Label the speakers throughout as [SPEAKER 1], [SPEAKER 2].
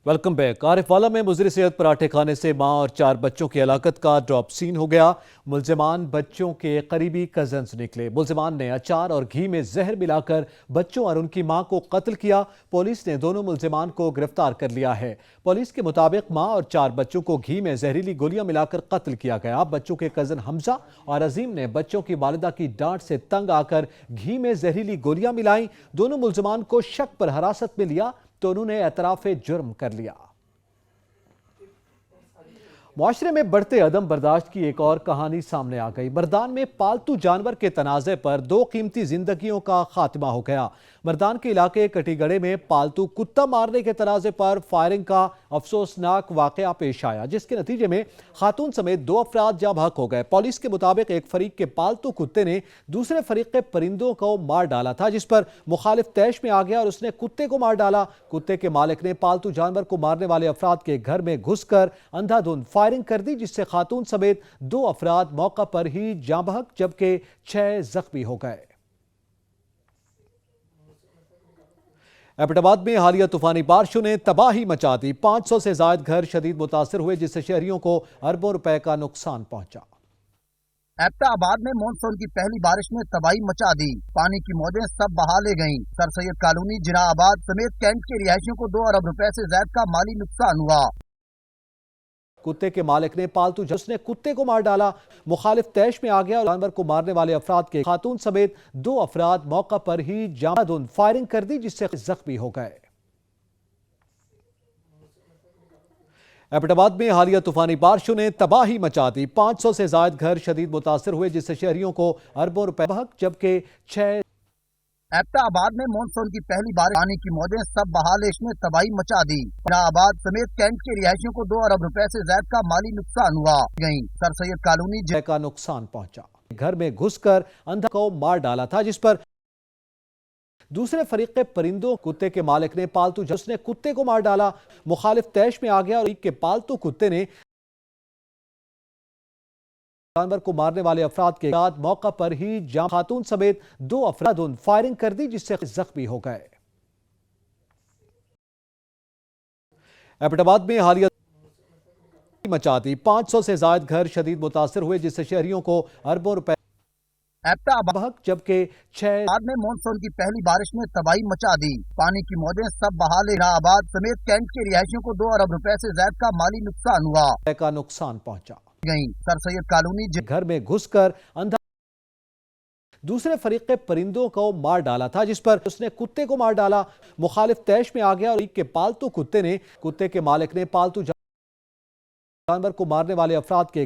[SPEAKER 1] Welcome back. Arifwala में मुज़र सेहत पराठे खाने से मां और 4 बच्चों की हलाकत का ड्रॉप सीन हो गया। मुल्जिमान बच्चों के करीबी कजन्स निकले। मुल्जिमान ने अचार और घी में जहर मिलाकर बच्चों और उनकी मां को कत्ल किया। पुलिस ने दोनों मुल्जिमान को गिरफ्तार कर लिया है। पुलिस के मुताबिक मां और 4 बच्चों को घी में जहरीली गोलियां मिलाकर कत्ल किया गया। बच्चों के कजन हमजा और अजीम ने बच्चों की वालिदा की डांट से तंग आकर घी में जहरीली गोलियां मिलाई। दोनों मुल्जिमान को शक पर हिरासत में लिया तो उन्होंने एतराफ़े जुर्म कर लिया। मुआशरे में बढ़ते अदम बर्दाश्त की एक और कहानी सामने आ गई। मर्दान में पालतू जानवर के तनाज़े पर 2 कीमती जिंदगियों का खात्मा हो गया। मर्दान के इलाके कटीगढ़े में पालतू कुत्ता मारने के तनाज़े पर फायरिंग का अफसोसनाक वाकया पेश आया, जिसके नतीजे में खातून समेत 2 अफराद जाँ बहक हो गए। पुलिस के मुताबिक एक फरीक के पालतू कुत्ते ने दूसरे फरीक के परिंदों को मार डाला था, जिस पर मुखालिफ तैश में आ गया और उसने कुत्ते को मार डाला। कुत्ते के मालिक ने पालतू जानवर को मारने वाले अफराद के घर में घुसकर अंधाधुंध फायरिंग कर दी, जिससे खातून समेत 2 अफराद मौका पर ही जाँ बहक जबकि 6 जख्मी हो गए। एबटाबाद में हालिया तूफानी बारिशों ने तबाही मचा दी। 500 से ज्यादा घर शदीद मुतासिर हुए, जिससे शहरियों को अरबों रुपए का नुकसान पहुंचा।
[SPEAKER 2] एबटाबाद में मानसून की पहली बारिश ने तबाही मचा दी। पानी की मौजें सब बहा ले गईं। सर सैयद कॉलोनी जिनाबाद समेत कैंट के रिहायशियों को 2 अरब रुपए से ज्यादा का माली नुकसान हुआ।
[SPEAKER 1] कुत्ते के मालिक ने उसने कुत्ते को मार डाला। मुखालिफ तैश में आ गया और जानवर को मारने वाले अफराद के खातून समेत 2 अफराद मौका पर ही जामधुंध फायरिंग कर दी, जिससे जख्मी हो गए। एबटाबाद में हालिया तूफानी बारिशों ने तबाही मचा दी। 500 से ज्यादा घर शदीद मुतासिर हुए, जिससे शहरियों को अरबों रुपए जबकि 6
[SPEAKER 2] एबटाबाद में मानसून की पहली बारिश पानी की मौजें सब बहा ले ने तबाही मचा दी। जिनाबाद समेत कैंट के रिहायशियों को 2 अरब रुपए से ज्यादा का माली नुकसान हुआ। सर सैयद कॉलोनी
[SPEAKER 1] का नुकसान पहुंचा। घर में घुसकर अंधा को मार डाला था, जिस पर दूसरे फरीक के परिंदों कुत्ते के मालिक ने उसने कुत्ते को मार डाला। मुखालिफ तैश में आ गया और के पालतू कुत्ते ने जानवर को मारने वाले अफराद के साथ मौका पर ही खातून समेत 2 अफराद फायरिंग कर दी, जिससे जख्मी हो गए। एबटाबाद में हालिया मचा दी। 500 से ज्यादा घर शदीद मुतासिर हुए, जिससे शहरियों को अरबों रुपए
[SPEAKER 2] एबटाबाद
[SPEAKER 1] जबकि 6
[SPEAKER 2] में मानसून की पहली बारिश ने तबाही मचा दी। पानी की मौजें सब बहा ले जिनाबाद समेत कैंट के रिहायशियों को 2 अरब रुपए से ज्यादा का माली नुकसान हुआ।
[SPEAKER 1] का नुकसान पहुंचा।
[SPEAKER 2] सर सैयद कॉलोनी
[SPEAKER 1] घर में घुसकर अंधा दूसरे फरीक के परिंदों को मार डाला था, जिस पर उसने कुत्ते को मार डाला। मुखालिफ तैश में आ गया और के पालतू कुत्ते ने कुत्ते के मालिक ने पालतू जानवर को मारने वाले अफराद के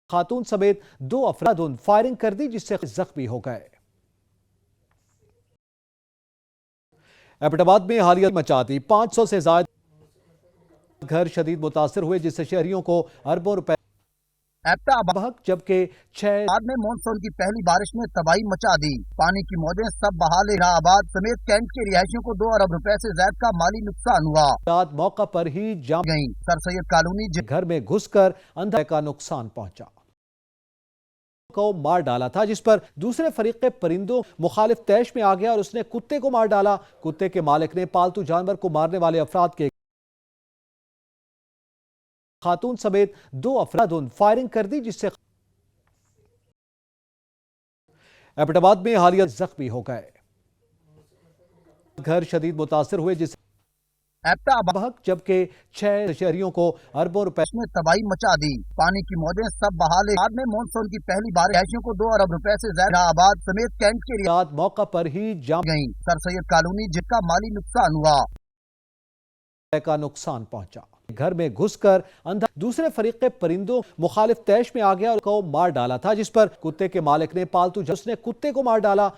[SPEAKER 1] खातून समेत 2 अफराद फायरिंग कर दी, जिससे जख्मी हो गए। एबटाबाद में हालिया मचा दी। 500 से ज्यादा घर शदीद मुतासिर हुए, जिससे शहरियों को अरबों रुपए
[SPEAKER 2] एबटाबाद
[SPEAKER 1] जबकि 6
[SPEAKER 2] में मानसून की पहली बारिश ने तबाही मचा दी। पानी की मौजें सब बहा ले जिनाबाद समेत कैंट के रिहायशियों को 2 अरब रुपए से ज्यादा का माली नुकसान हुआ।
[SPEAKER 1] मौका पर ही
[SPEAKER 2] सर सैयद कॉलोनी
[SPEAKER 1] घर में घुसकर अंधा का नुकसान पहुंचा को मार डाला था, जिस पर दूसरे फरीक के परिंदों मुखालिफ तैश में आ गया और उसने कुत्ते को मार डाला। कुत्ते के मालिक ने पालतू जानवर को मारने वाले अफराद के खातून समेत 2 अफराद फायरिंग कर दी, जिससे एबटाबाद में हालिया जख्मी हो गए। घर शदीद मुतासिर हुए, जिससे
[SPEAKER 2] एबटाबाद
[SPEAKER 1] जबकि 6 शहरियों को अरबों रुपए
[SPEAKER 2] ने तबाही मचा दी। पानी की मौजें सब बहा ले में मानसून की पहली बारिश रिहायशियों को 2 अरब रुपए से ज्यादा जिनाबाद समेत कैंट के
[SPEAKER 1] रियाद मौका पर ही
[SPEAKER 2] सर सैयद कॉलोनी जिसका माली नुकसान हुआ।
[SPEAKER 1] का नुकसान पहुंचा। घर में घुसकर अंधा दूसरे फरीक के परिंदों मुखालिफ तैश में आ गया और को मार डाला था, जिस पर कुत्ते के मालिक ने उसने कुत्ते को मार डाला।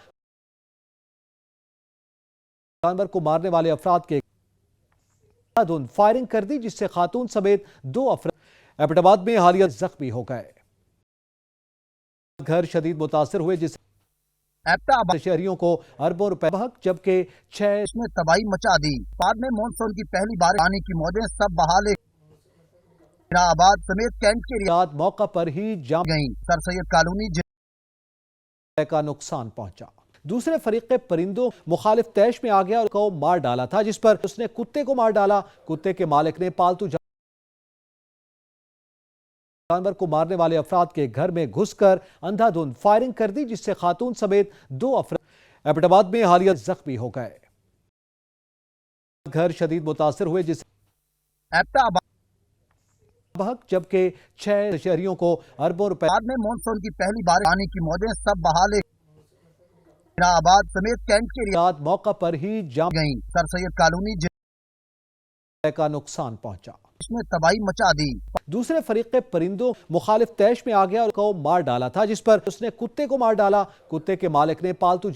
[SPEAKER 1] जानवर को मारने वाले अफराद के फायरिंग कर दी, जिससे खातून समेत 2 अफराद एबटाबाद में हालिया जख्मी हो गए। घर शदीद मुतासिर हुए, जिससे
[SPEAKER 2] एबटाबाद
[SPEAKER 1] शहरियों को अरबों रुपए जबकि 6
[SPEAKER 2] ने तबाही मचा दी। बाद में मानसून की पहली बारिश पानी की मौजें सब बहा ले जिनाबाद समेत कैंट के
[SPEAKER 1] रियाद मौका पर ही
[SPEAKER 2] सर सैयद कॉलोनी
[SPEAKER 1] का नुकसान पहुंचा। दूसरे फरीक के परिंदों मुखालिफ तैश में आ गया और को मार डाला था, जिस पर उसने कुत्ते को मार डाला। कुत्ते के मालिक ने पालतू जानवर को मारने वाले अफराद के घर में घुसकर अंधाधुंध फायरिंग कर दी, जिससे खातून समेत 2 अफराद एबटाबाद में हालिया जख्मी हो गए। घर शदीद मुतासर हुए, जिससे जबकि 6 शहरियों को अरबों रुपए
[SPEAKER 2] में मानसून की पहली बारिश, पानी की मौजें सब बहा ले जिनाबाद समेत कैंट के
[SPEAKER 1] रात मौका पर ही जाम
[SPEAKER 2] गई। सर सैयद कॉलोनी
[SPEAKER 1] का नुकसान पहुंचा,
[SPEAKER 2] इसमें तबाही मचा दी।
[SPEAKER 1] दूसरे फरीक के परिंदों मुखालिफ तैश में आ गया और को मार डाला था, जिस पर उसने कुत्ते को मार डाला। कुत्ते के मालिक ने पालतू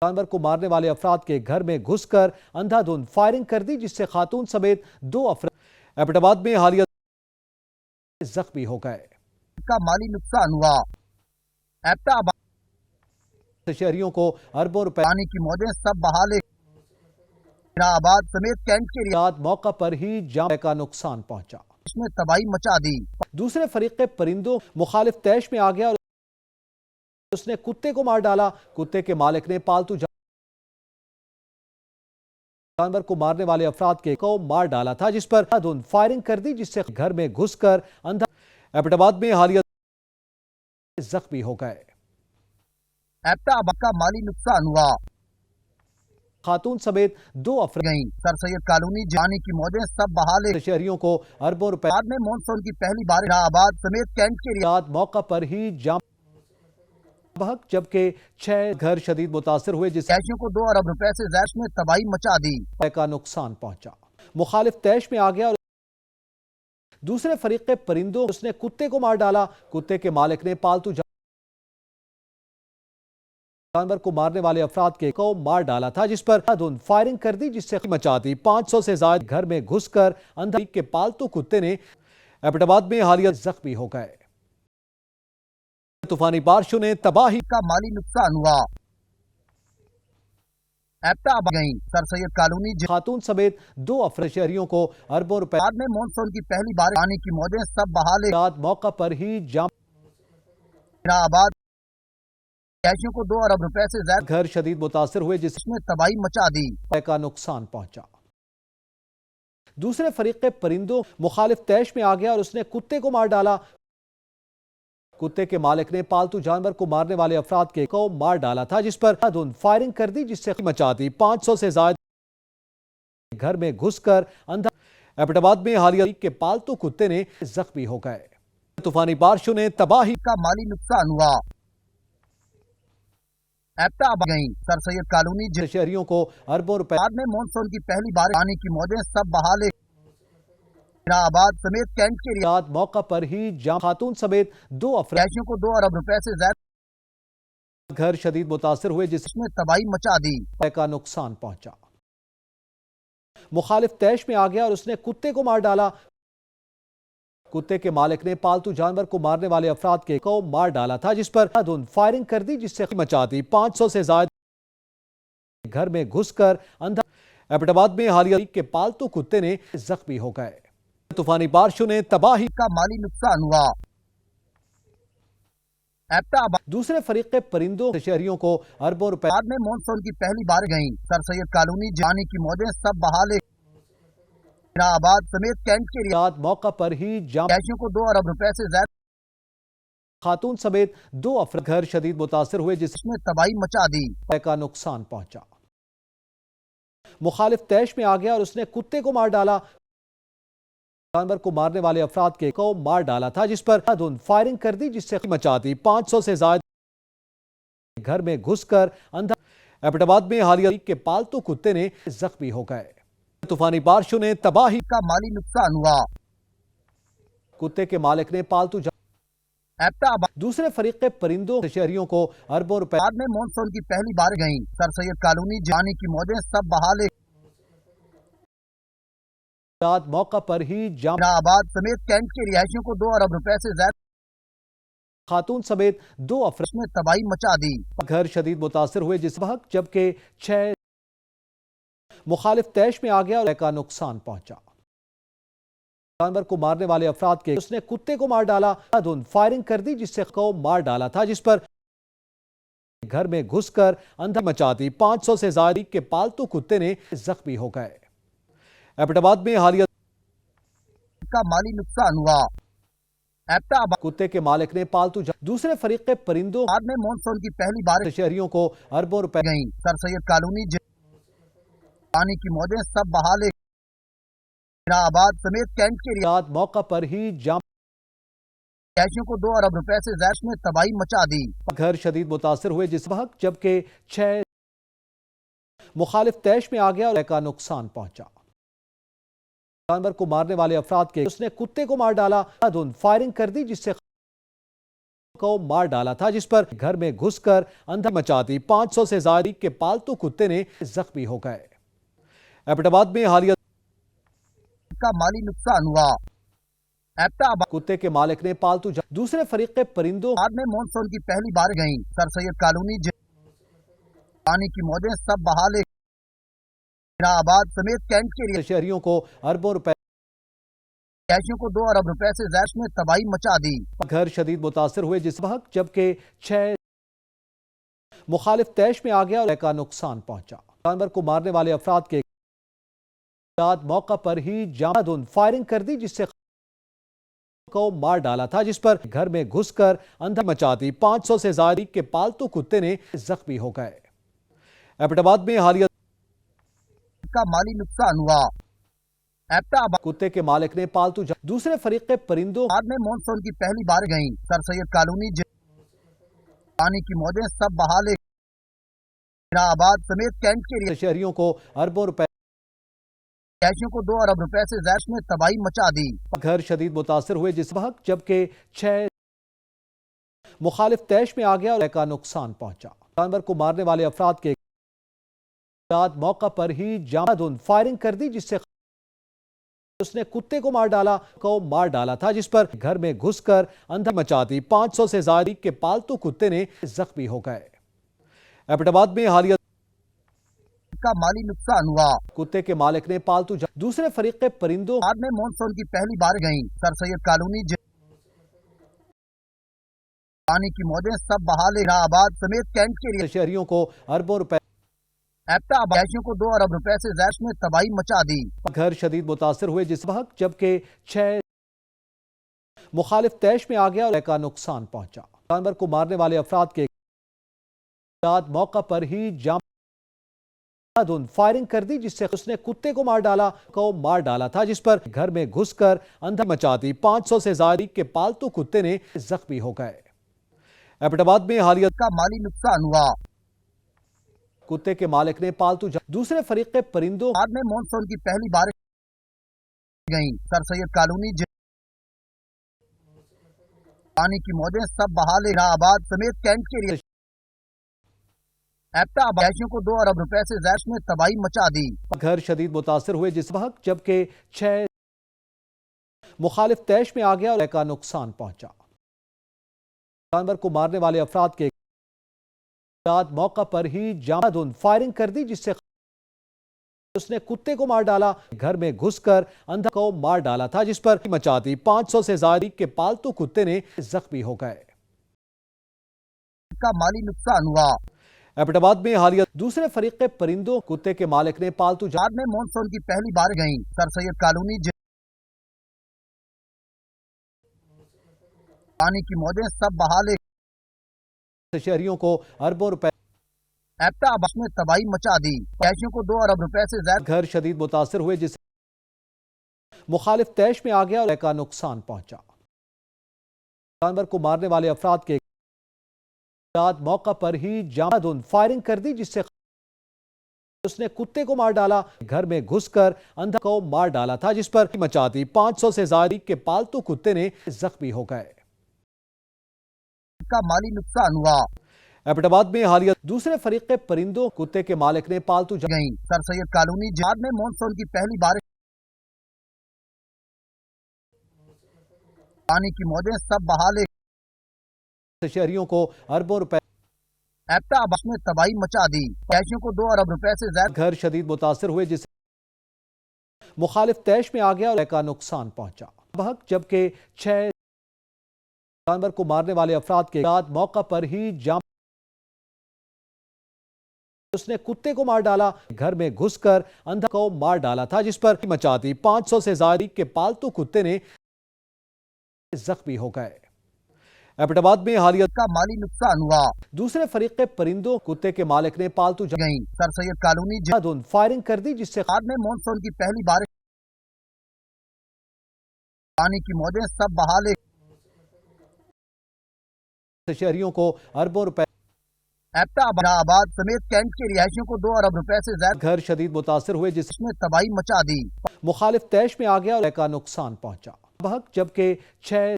[SPEAKER 1] जानवर को मारने वाले अफराद के घर में घुसकर अंधाधुंध फायरिंग कर दी, जिससे खातून समेत 2 अफराद एबटाबाद में हालिया जख्मी हो गए।
[SPEAKER 2] का माली नुकसान हुआ। एबटाबाद
[SPEAKER 1] शहरियों को अरबों रुपए,
[SPEAKER 2] पानी की मौजें सब बहा ले जिनाबाद समेत कैंट के
[SPEAKER 1] रात मौका पर ही जाम का नुकसान पहुंचा,
[SPEAKER 2] इसमें तबाही मचा दी।
[SPEAKER 1] दूसरे फरीक के परिंदों मुखालिफ तैश में आ गया और उसने कुत्ते को मार डाला। कुत्ते के मालिक ने पालतू जानवर को मारने वाले अफराद के को मार डाला था, जिस पर अंधाधुंध फायरिंग कर दी, जिससे घर में घुसकर एबटाबाद में हालिया जख्मी हो गए।
[SPEAKER 2] एबटाबाद का माली नुकसान हुआ।
[SPEAKER 1] खातून समेत 2 अफराद
[SPEAKER 2] गई। सर सैयद कॉलोनी पानी की मौजें सब बहा ले
[SPEAKER 1] शहरियों को अरबों रुपए
[SPEAKER 2] में मानसून की पहली बारिश, जिनाबाद समेत कैंट के
[SPEAKER 1] रात मौका पर ही जाम, जबकि 6 घर शदीद मुतासर हुए,
[SPEAKER 2] जिससे को 2 अरब रुपए से ज्यादा में तबाही मचा दी।
[SPEAKER 1] का नुकसान पहुंचा। मुखालिफ तैश में आ गया और दूसरे फरीक के परिंदों उसने कुत्ते को मार डाला। कुत्ते के मालिक ने पालतू जानवर को मारने वाले अफराद के को मार डाला था, जिस पर अंधाधुंध फायरिंग कर दी, जिससे मचा दी। 500 से ज्यादा घर में घुसकर अंधा के पालतू कुत्ते ने एबटाबाद में हालिया जख्मी हो गए। तूफानी बारिशों ने तबाही
[SPEAKER 2] का माली नुकसान हुआ। एबटाबाद गई। सर सैयद कॉलोनी
[SPEAKER 1] खातून समेत 2 अफराद शहरियों को अरबों रुपए
[SPEAKER 2] में मानसून की पहली बारिश, पानी की मौजें सब बहा ले
[SPEAKER 1] रात मौका पर ही जाम,
[SPEAKER 2] जिनाबाद को 2 अरब रुपए से ज्यादा
[SPEAKER 1] घर शदीद मुतासर हुए,
[SPEAKER 2] जिसमें तबाही मचा दी।
[SPEAKER 1] का नुकसान पहुंचा। दूसरे फरीक के परिंदों मुखालिफ तैश में आ गया और उसने कुत्ते को मार डाला। कुत्ते के मालिक ने पालतू जानवर को मारने वाले अफराद के को मार डाला था, जिस पर अंधाधुंध फायरिंग कर दी, जिससे मचा दी। 500 से ज्यादा घर में घुसकर एबटाबाद में हालिया के पालतू कुत्ते ने जख्मी हो गए। तूफानी बारिशों ने तबाही
[SPEAKER 2] का माली नुकसान हुआ। एबटाबाद गई। सर सैयद कॉलोनी
[SPEAKER 1] शहरियों को अरबों रुपए
[SPEAKER 2] में मानसून की पहली बारिश, पानी की मौजें सब बहा ले जिनाबाद समेत कैंट के
[SPEAKER 1] रात मौका पर ही जाम, खातून समेत 2 अफराद
[SPEAKER 2] को 2 अरब रुपए से ज्यादा
[SPEAKER 1] घर शदीद मुतासर हुए, जिसमें
[SPEAKER 2] तबाही मचा दी।
[SPEAKER 1] का नुकसान पहुंचा। मुखालिफ तैश में आ गया और उसने कुत्ते को मार डाला। कुत्ते के मालिक ने पालतू जानवर को मारने वाले अफराद के को मार डाला था, जिस पर अंधाधुंध फायरिंग कर दी, जिससे मचा दी। 500 से ज्यादा घर में घुसकर एबटाबाद में हालिया के पालतू कुत्ते ने जख्मी हो गए। तूफानी बारिशों ने तबाही
[SPEAKER 2] का माली नुकसान हुआ। एबटाबाद दूसरे फरीक के परिंदों शहरियों को अरबों रुपए में मानसून की पहली बारिश, गई। सर सैयद कॉलोनी पानी की मौजें सब बहा ले जिनाबाद समेत कैंट के
[SPEAKER 1] रात मौका पर ही जाम,
[SPEAKER 2] को 2 अरब रुपए से ज्यादा
[SPEAKER 1] खातून समेत 2 अफराद घर शदीद मुतासर हुए,
[SPEAKER 2] जिसमें तबाही मचा दी।
[SPEAKER 1] का नुकसान पहुंचा। मुखालिफ तैश में आ गया और उसने कुत्ते को मार डाला। जानवर को मारने वाले अफराद के को मार डाला था, जिस पर अंधाधुंध फायरिंग कर दी, जिससे मचा दी। 500 से ज्यादा घर में घुसकर एबटाबाद में हालिया के पालतू कुत्ते ने जख्मी हो गए। तूफानी बारिशों ने तबाही
[SPEAKER 2] का माली नुकसान हुआ।
[SPEAKER 1] कुत्ते के मालिक ने पालतू
[SPEAKER 2] एबटाबाद
[SPEAKER 1] दूसरे फरीक के परिंदों शहरियों को अरबों रुपए
[SPEAKER 2] में मानसून की पहली बारिश, गई। सर सैयद कॉलोनी पानी की मौजें सब बहा ले
[SPEAKER 1] रात मौका पर ही जाम,
[SPEAKER 2] जिनाबाद समेत कैंट के रिहायशियों को 2 अरब रुपए से ज्यादा
[SPEAKER 1] खातून समेत 2 अफराद
[SPEAKER 2] में तबाही मचा दी।
[SPEAKER 1] घर शदीद मुतासर हुए, जबकि 6 मुखालिफ तैश में आ गया और का नुकसान पहुंचा। जानवर को मारने वाले अफराद के उसने कुत्ते को मार डाला। अंधाधुंध फायरिंग कर दी, जिससे को मार डाला था, जिस पर घर में घुसकर अंधा मचा दी। 500 से ज्यादा के पालतू कुत्ते ने जख्मी हो गए। एबटाबाद में हालिया
[SPEAKER 2] का माली नुकसान हुआ। एबटाबाद
[SPEAKER 1] कुत्ते के मालिक ने दूसरे फरीक के परिंदों
[SPEAKER 2] में मानसून की पहली बारिश
[SPEAKER 1] शहरियों को अरबों रुपए
[SPEAKER 2] गई। सर सैयद कॉलोनी पानी की मौजें सब बहा ले। जिनाबाद समेत कैंट के
[SPEAKER 1] रात मौका पर ही
[SPEAKER 2] रिहायशियों को 2 अरब रुपए से जैश ने तबाही मचा दी।
[SPEAKER 1] घर शदीद मुतासिर हुए जिस वक्त जबकि 6 मुखालिफ तैश में आ गया और का नुकसान पहुंचा। जानवर को मारने वाले अफराद के उसने कुत्ते को मार डाला, फायरिंग कर दी जिससे को मार डाला था, जिस पर घर में घुसकर अंधा मचा दी। 500 से ज्यादा के पालतू कुत्ते ने जख्मी हो गए। एबटाबाद में हालिया
[SPEAKER 2] का माली नुकसान हुआ। एबटाबाद
[SPEAKER 1] कुत्ते के मालिक ने दूसरे फरीक के परिंदों
[SPEAKER 2] में मानसून की पहली बारिश गई। सर सैयद कॉलोनी पानी की मौजें सब बहा ले। जिनाबाद समेत कैंट के
[SPEAKER 1] शहरियों को अरबों रुपए
[SPEAKER 2] रिहायशियों को 2 अरब रुपए से जैश ने तबाही मचा दी।
[SPEAKER 1] घर शदीद मुतासिर हुए जिस वक्त जबकि 6 मुखालिफ तैश में आ गया और का नुकसान पहुंचा। जानवर को मारने वाले अफराद के रात मौका पर ही फायरिंग कर दी जिससे को मार डाला था, जिस पर घर में घुसकर अंधा मचा दी। 500 से ज्यादा के पालतू कुत्ते ने जख्मी हो गए। एबटाबाद में हालिया
[SPEAKER 2] का माली नुकसान हुआ। एबटाबाद
[SPEAKER 1] कुत्ते के मालिक ने दूसरे फरीक के परिंदों
[SPEAKER 2] में मानसून की पहली बारिश गई। सर सैयद कॉलोनी पानी की मौजें सब बहा ले। जिनाबाद समेत कैंट के
[SPEAKER 1] शहरियों को अरबों रुपए
[SPEAKER 2] रिहायशियों को 2 अरब रुपए से जैश ने तबाही मचा दी।
[SPEAKER 1] घर शदीद मुतासिर हुए जिस वक्त जबकि 6 मुखालिफ तैश में आ गया और का नुकसान पहुंचा। जानवर को मारने वाले अफराद के रात मौका पर ही फायरिंग कर दी जिससे उसने कुत्ते को मार डाला था, जिस पर घर में घुसकर अंधा मचा दी। 500 से ज्यादा के पालतू कुत्ते ने जख्मी हो गए। एबटाबाद में हालिया
[SPEAKER 2] का माली नुकसान हुआ।
[SPEAKER 1] कुत्ते के मालिक ने दूसरे फरीक के परिंदों
[SPEAKER 2] में मानसून की पहली बारिश गई। सर सैयद कॉलोनी पानी की मौजें सब बहा ले। जिनाबाद समेत कैंट के
[SPEAKER 1] शहरियों को अरबों रुपए
[SPEAKER 2] एबटाबाद रिहायशियों को 2 अरब रुपए से जैश ने तबाही मचा दी।
[SPEAKER 1] घर शदीद मुतासिर हुए जिस वक्त जबकि 6 मुखालिफ तैश में आ गया और का नुकसान पहुंचा। जानवर को मारने वाले अफराद के रात मौका पर ही फायरिंग कर दी जिससे उसने कुत्ते को मार डाला था, जिस पर घर में घुसकर अंधा मचा दी। 500 से ज्यादा के पालतू कुत्ते ने जख्मी हो गए। एबटाबाद में हालिया
[SPEAKER 2] का माली नुकसान हुआ।
[SPEAKER 1] कुत्ते के मालिक ने दूसरे फरीक के परिंदों
[SPEAKER 2] में मानसून की पहली बारिश गई। सर सैयद कॉलोनी पानी की मौजें सब बहा ले। जिनाबाद समेत कैंट के एबटाबाद रिहायशियों को 2 अरब रुपए से जैश ने तबाही मचा दी।
[SPEAKER 1] घर शदीद मुतासिर हुए जिस वक्त जबकि 6 मुखालिफ तैश में आ गया और का नुकसान पहुंचा। जानवर को मारने वाले अफराद के रात मौका पर ही फायरिंग कर दी जिससे उसने कुत्ते को मार डाला, घर में घुसकर अंधा को मार डाला था, जिस पर मचा दी। 500 से ज्यादा के पालतू कुत्ते ने जख्मी हो गए।
[SPEAKER 2] का माली नुकसान हुआ।
[SPEAKER 1] एबटाबाद में हालिया दूसरे फरीक के परिंदों कुत्ते के मालिक ने
[SPEAKER 2] में मानसून की पहली बारिश गई। सर सैयद कॉलोनी पानी की मौजें सब बहा ले।
[SPEAKER 1] शहरियों को अरबों रुपए
[SPEAKER 2] एबटाबाद में तबाही मचा दी। रिहायशियों को 2 अरब रुपए से ज्यादा
[SPEAKER 1] घर शदीद मुतासिर हुए जिस मुखालिफ तैश में आ गया और का नुकसान पहुंचा। जानवर को मारने वाले अफराद के रात मौका पर ही फायरिंग कर दी जिससे उसने कुत्ते को मार डाला, घर में घुसकर अंधा को मार डाला था, जिस पर मचा दी। 500 से ज्यादा के पालतू कुत्ते ने जख्मी हो गए।
[SPEAKER 2] का माली नुकसान हुआ।
[SPEAKER 1] एबटाबाद में हालिया दूसरे फरीक के परिंदों कुत्ते के मालिक ने
[SPEAKER 2] गई। सर सैयद कॉलोनी में मानसून की पहली बारिश पानी की मौजें सब बहा ले।
[SPEAKER 1] शहरियों को अरबों रुपए
[SPEAKER 2] एबटाबाद में तबाही मचा दी। रिहायशियों को 2 अरब रुपए से ज्यादा
[SPEAKER 1] घर शदीद मुतासिर हुए जिस मुखालिफ तैश में आ गया और का नुकसान पहुंचा। जबकि 6 जानवर को मारने वाले अफराद के रात मौका पर ही उसने कुत्ते को मार डाला। घर में घुसकर अंधा को मार डाला था, जिस पर मचा दी। 500 से ज्यादा के पालतू कुत्ते ने जख्मी हो गए। एबटाबाद में हालिया
[SPEAKER 2] का माली नुकसान हुआ।
[SPEAKER 1] दूसरे फरीक के परिंदों कुत्ते के मालिक ने पालतू
[SPEAKER 2] गई सर सैयद कॉलोनी
[SPEAKER 1] धुन फायरिंग कर दी, जिससे
[SPEAKER 2] बाद में मानसून की पहली बारिश, पानी की मौजें सब बहा ले।
[SPEAKER 1] शहरियों को अरबों रुपए,
[SPEAKER 2] एबटाबाद समेत कैंट के रिहायशियों को 2 अरब रुपए से ज्यादा
[SPEAKER 1] घर शदीद मुतासर हुए, जिसमें
[SPEAKER 2] में तबाही मचा दी।
[SPEAKER 1] मुखालिफ तैश में आ गया और का नुकसान पहुंचा। बहक जबकि 6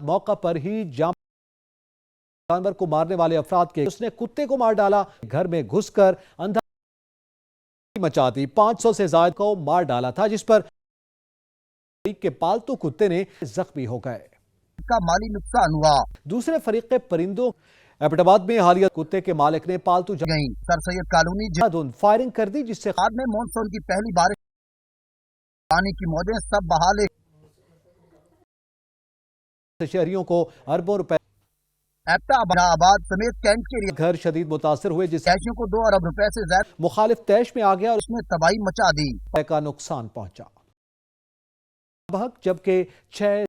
[SPEAKER 1] मौका पर ही जानवर को मारने वाले अफराद के उसने कुत्ते को मार डाला। घर में घुसकर अंधा मचा दी। 500 से ज्यादा को मार डाला था, जिस पर के पालतू कुत्ते ने जख्मी हो गए।
[SPEAKER 2] का माली नुकसान हुआ।
[SPEAKER 1] दूसरे फरीक के परिंदों एबटाबाद में हालिया कुत्ते के मालिक ने पालतू
[SPEAKER 2] गई सर सैयद कॉलोनी
[SPEAKER 1] धुन फायरिंग कर दी, जिससे
[SPEAKER 2] बाद में मानसून की पहली बारिश, पानी की मौजें सब बहा ले।
[SPEAKER 1] शहरियों को अरबों रुपए,
[SPEAKER 2] एबटाबाद समेत कैंट के
[SPEAKER 1] घर शदीद मुतासर हुए, जिससे
[SPEAKER 2] रिहायशियों को 2 अरब रुपए से ज्यादा
[SPEAKER 1] मुखालिफ तैश में आ गया और
[SPEAKER 2] उसमें तबाही मचा दी।
[SPEAKER 1] का नुकसान पहुंचा। बहक जबकि 6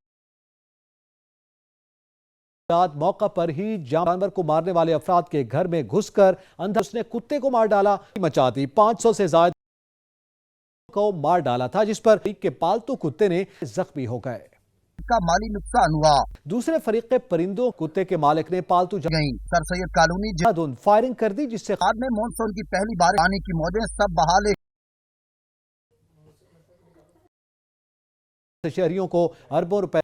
[SPEAKER 1] मौका पर ही जानवर को मारने वाले अफराद के घर में घुसकर अंधा उसने कुत्ते को मार डाला, मचा दी। 500 से ज्यादा को मार डाला था, जिस पर के पालतू कुत्ते ने जख्मी हो गए।
[SPEAKER 2] का माली नुकसान हुआ।
[SPEAKER 1] दूसरे फरीक के परिंदों कुत्ते के मालिक ने पालतू
[SPEAKER 2] गई सर सैयद कॉलोनी
[SPEAKER 1] धुन फायरिंग कर दी, जिससे
[SPEAKER 2] बाद में मानसून की पहली बारिश, पानी की मौजें सब बहा ले।
[SPEAKER 1] शहरियों को अरबों रुपए,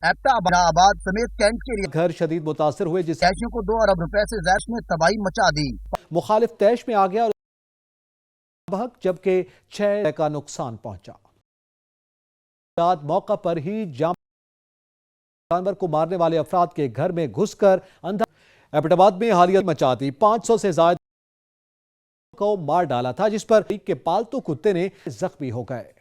[SPEAKER 2] एबटाबाद समेत कैंट के
[SPEAKER 1] घर शदीद मुतासर हुए, जिससे
[SPEAKER 2] रिहायशियों को 2 अरब रुपए से ज्यादा में तबाही मचा दी।
[SPEAKER 1] मुखालिफ तैश में आ गया और बहक जबकि 6 का नुकसान पहुंचा। मौका पर ही जानवर को मारने वाले अफराद के घर में घुसकर अंधा एबटाबाद में हालिया मचा दी। 500 से ज्यादा को मार डाला था, जिस पर के पालतू कुत्ते ने जख्मी हो गए।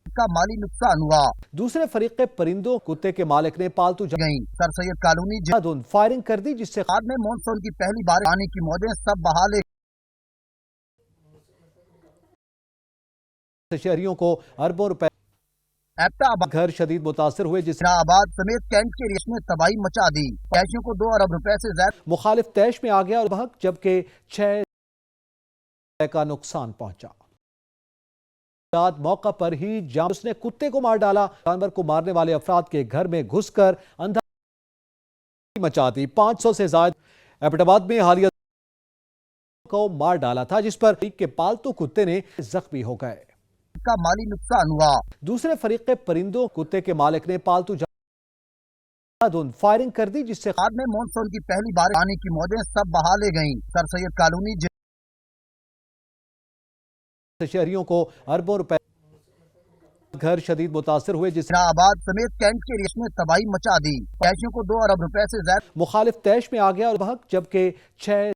[SPEAKER 2] का माली नुकसान हुआ।
[SPEAKER 1] दूसरे फरीक के परिंदों कुत्ते के मालिक ने पालतू
[SPEAKER 2] गई सर सैयद कॉलोनी
[SPEAKER 1] धुन फायरिंग कर दी, जिससे
[SPEAKER 2] बाद में मानसून की पहली बारिश, पानी की मौजें सब बहा ले।
[SPEAKER 1] शहरियों को अरबों रुपए,
[SPEAKER 2] एबटाबाद
[SPEAKER 1] घर शदीद मुतासर हुए, जिससे
[SPEAKER 2] समेत कैंट के रिहायशियों में तबाही मचा दी। रिहायशियों को 2 अरब रुपए से ज्यादा
[SPEAKER 1] मुखालिफ तैश में आ गया और बहक जबकि 6 का नुकसान पहुंचा। मौका पर ही उसने कुत्ते को मार डाला। जानवर को मारने वाले अफराद के घर में घुसकर अंधा मचा दी। 500 से ज्यादा एबटाबाद में हालिया को मार डाला था, जिस पर के पालतू कुत्ते ने जख्मी हो गए।
[SPEAKER 2] का माली नुकसान हुआ।
[SPEAKER 1] दूसरे फरीक के परिंदों कुत्ते के मालिक ने पालतू धुन फायरिंग कर दी, जिससे
[SPEAKER 2] बाद में मानसून की पहली बारिश, पानी की मौजें सब बहा ले गईं। सर सैयद कॉलोनी
[SPEAKER 1] शहरियों को अरबों रुपए, घर शदीद मुतासर हुए, जिससे
[SPEAKER 2] एबटाबाद समेत कैंट के रिहायशियों में तबाही मचा दी। रिहायशियों को 2 अरब रुपए से ज्यादा
[SPEAKER 1] मुखालिफ तैश में आ गया और बहक जबकि 6।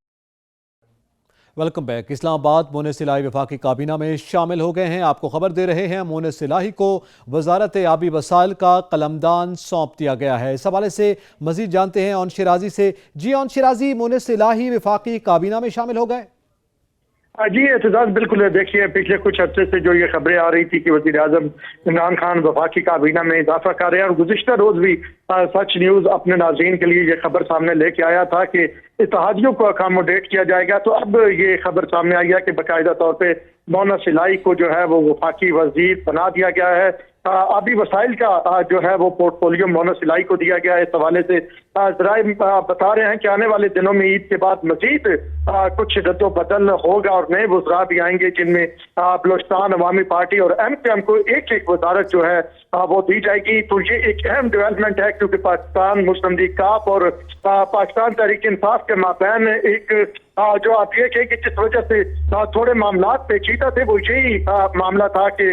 [SPEAKER 1] Welcome back. इस्लामाबाद मोनिस इलाही वफाकी काबीना में शामिल हो गए हैं। आपको खबर दे रहे हैं मोनिस इलाही को वजारत आबी वसाइल का कलमदान सौंप दिया गया है। इस हवाले से मजीद जानते हैं ऑन शिराजी से। जी ऑन शिराजी, मोनिस इलाही वफाकी काबीना में शामिल हो गए?
[SPEAKER 3] जी एतजाज, बिल्कुल। देखिए, पिछले कुछ हफ्ते से जो ये खबरें आ रही थी कि वज़ीर आज़म इमरान खान वफाकी काबीना में इजाफा कर रहे हैं, और गुज़िश्ता रोज भी सच न्यूज़ अपने नाज़रीन के लिए ये खबर सामने लेके आया था कि इत्तेहादियों को अकोमोडेट किया जाएगा। तो अब ये खबर सामने आई है कि बाकायदा तौर पर मोनिस इलाही को जो है वो वफाकी वजीर बना दिया गया है। आबी वसाइल का जो है वो पोर्टफोलियो मोनिस इलाही को दिया गया है। इस हवाले से जराए बता रहे हैं कि आने वाले दिनों में ईद के बाद मजीद कुछ रद्दोबदल होगा और नए वज़रा भी आएंगे, जिनमें बलूचिस्तान अवामी पार्टी और MQM को एक एक वजारत जो है वो दी जाएगी। तो ये एक अहम डेवलपमेंट है, क्योंकि पाकिस्तान मुस्लिम लीग काफ और पाकिस्तान तहरीक इंसाफ के माबैन एक जो आप ये कहें कि जिस वजह से थोड़े मामला पेचीदा थे, वो यही मामला था कि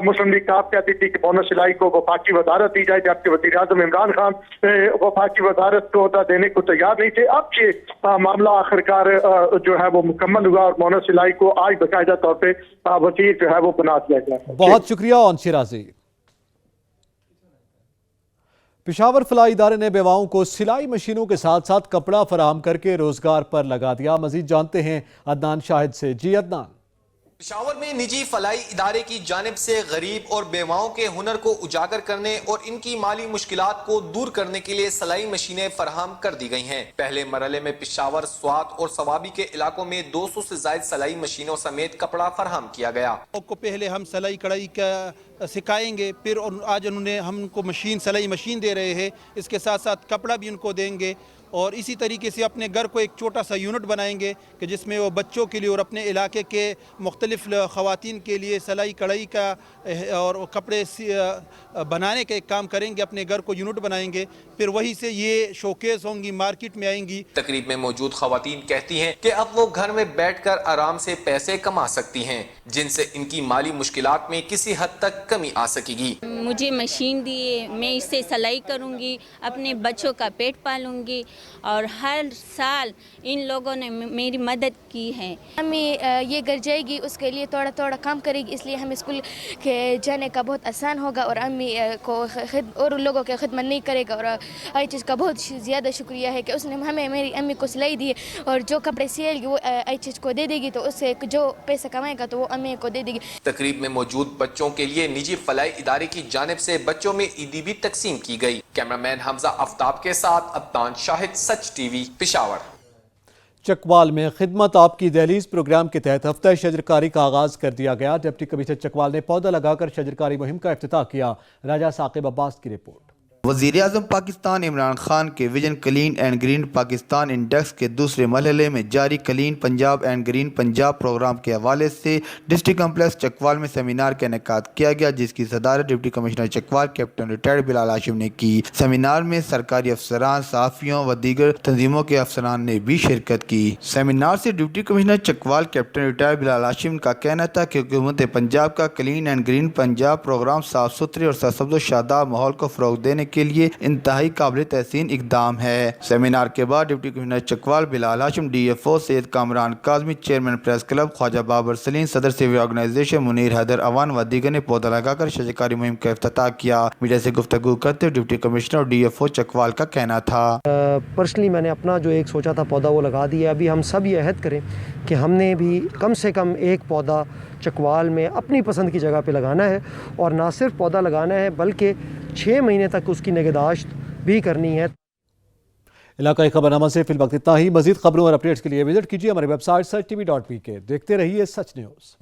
[SPEAKER 3] मुस्लिम लीग काफ कहती थी कि मोनिस इलाही को वफाकी वजारत दी जाए, जबकि वज़ीर आज़म इमरान खान वफाकी वजारत को अहदा देने को तैयार नहीं थे। अब ये मामला आखिरकार जो है वो मुकम्मल हुआ और मोनिस इलाही को आज बाकायदा तौर पर वजीर जो है वो बना दिया गया।
[SPEAKER 1] बहुत शुक्रिया ऑन शिराजी। पेशावर फलाही इदारे ने बेवाओं को सिलाई मशीनों के साथ साथ कपड़ा फराहम करके रोजगार पर लगा दिया। मजीद जानते हैं अदनान शाहिद से। जी अदनान।
[SPEAKER 4] पेशावर में निजी फलाई इदारे की जानिब से गरीब और बेवाओं के हुनर को उजागर करने और इनकी माली मुश्किलात को दूर करने के लिए सिलाई मशीनें फराहम कर दी गई हैं। पहले मरहले में पेशावर, स्वात और सवाबी के इलाकों में 200 से ज्यादा सिलाई मशीनों समेत कपड़ा फराहम किया गया।
[SPEAKER 5] को पहले हम सिलाई कढ़ाई का सिखाएंगे, फिर आज उन्होंने हमको सिलाई मशीन दे रहे हैं, इसके साथ साथ कपड़ा भी उनको देंगे और इसी तरीके से अपने घर को एक छोटा सा यूनिट बनाएंगे कि जिसमें वो बच्चों के लिए और अपने इलाके के मुख्तलिफ ख़वातीन के लिए सिलाई कढ़ाई का और कपड़े बनाने का एक काम करेंगे, अपने घर को यूनिट बनाएंगे, फिर वहीं से ये शोकेस होंगी, मार्केट में आएंगी।
[SPEAKER 4] तकरीब में मौजूद ख़वातीन कहती हैं कि अब वो घर में बैठकर आराम से पैसे कमा सकती हैं, जिनसे इनकी माली मुश्किलात में किसी हद तक कमी आ सकेगी।
[SPEAKER 6] मुझे मशीन दिए, मैं इससे सिलाई करूंगी, अपने बच्चों का पेट पालूंगी और हर साल इन लोगों ने मेरी मदद की है।
[SPEAKER 7] हमें ये घर जाएगी, उसके लिए थोड़ा थोड़ा काम करेगी, इसलिए हमें स्कूल के जाने का बहुत आसान होगा और अम्मी को और लोगों की खिदमत नहीं करेगा। और आई चीज़ का बहुत ज़्यादा शुक्रिया है कि उसने हमें मेरी अम्मी को सिलाई दी और जो कपड़े सिलेगी वो आई चीज़ को दे देगी, तो उससे जो पैसा कमाएगा तो वो अम्मी को दे देगी।
[SPEAKER 4] तकरीब में मौजूद बच्चों के लिए निजी फलाई इदारे की जानिब से बच्चों में ईदी भी तकसीम की गई। कैमरामैन हमजा आफ्ताब के साथ अदनान शाहिद, सच टीवी, पेशावर।
[SPEAKER 1] चकवाल में खिदमत आपकी दहलीज प्रोग्राम के तहत हफ्ता शजरकारी का आगाज कर दिया गया। डिप्टी कमिश्नर चकवाल ने पौधा लगाकर शजरकारी मुहिम का इफ्तिताह किया। राजा साकिब अब्बास की रिपोर्ट।
[SPEAKER 8] वज़ीर-ए-आज़म पाकिस्तान इमरान खान के vision clean and green Pakistan index के दूसरे मरहले में जारी clean Punjab and green Punjab programme के हवाले से डिस्ट्रिक्ट कम्प्लेक्स चकवाल में सेमिनार का इनेकाद किया गया, जिसकी सदारत deputy commissioner Chakwal captain retired Bilal Hashim ने की। सेमिनार में सरकारी अफसरान, सहाफ़ियों व दीगर तंजीमों के अफसरान ने भी शिरकत की। सेमिनार से deputy commissioner Chakwal captain retired Bilal Hashim का कहना था कि हुकूमत पंजाब का clean and green Punjab programme साफ सुथरे और सरसब्ज़ व शादाब माहौल को फ़रोग़ देने के लिए इंतहाई काबिल तहसीन इकदाम है। सेमिनार के बाद deputy commissioner Chakwal Bilal Hashim, DFO Syed Kamran Kazmi, chairman press club Khawaja Babar Saleem, सदर सिविल ऑर्गेनाइजेशन मुनीर हैदर अवान व दीगर ने पौधा लगाकर शजरकारी मुहिम का इफ्तिताह किया। मीडिया से गुफ्तगू करते डिप्टी कमिश्नर और DFO चकवाल का कहना था,
[SPEAKER 9] पर्सनली मैंने अपना जो एक सोचा था पौधा वो लगा दिया। अभी हम सब ये अहद करें कि हमने भी कम से कम एक पौधा चकवाल में अपनी पसंद की जगह पे लगाना है और ना सिर्फ पौधा लगाना है बल्कि 6 महीने तक उसकी निगहदाश्त भी करनी है।
[SPEAKER 1] इलाकाई खबरनामा से फिल वक्त इतना ही। मजीद खबरों और अपडेट्स के लिए विजिट कीजिए हमारी वेबसाइट searchtv.pk। देखते रहिए सच न्यूज़।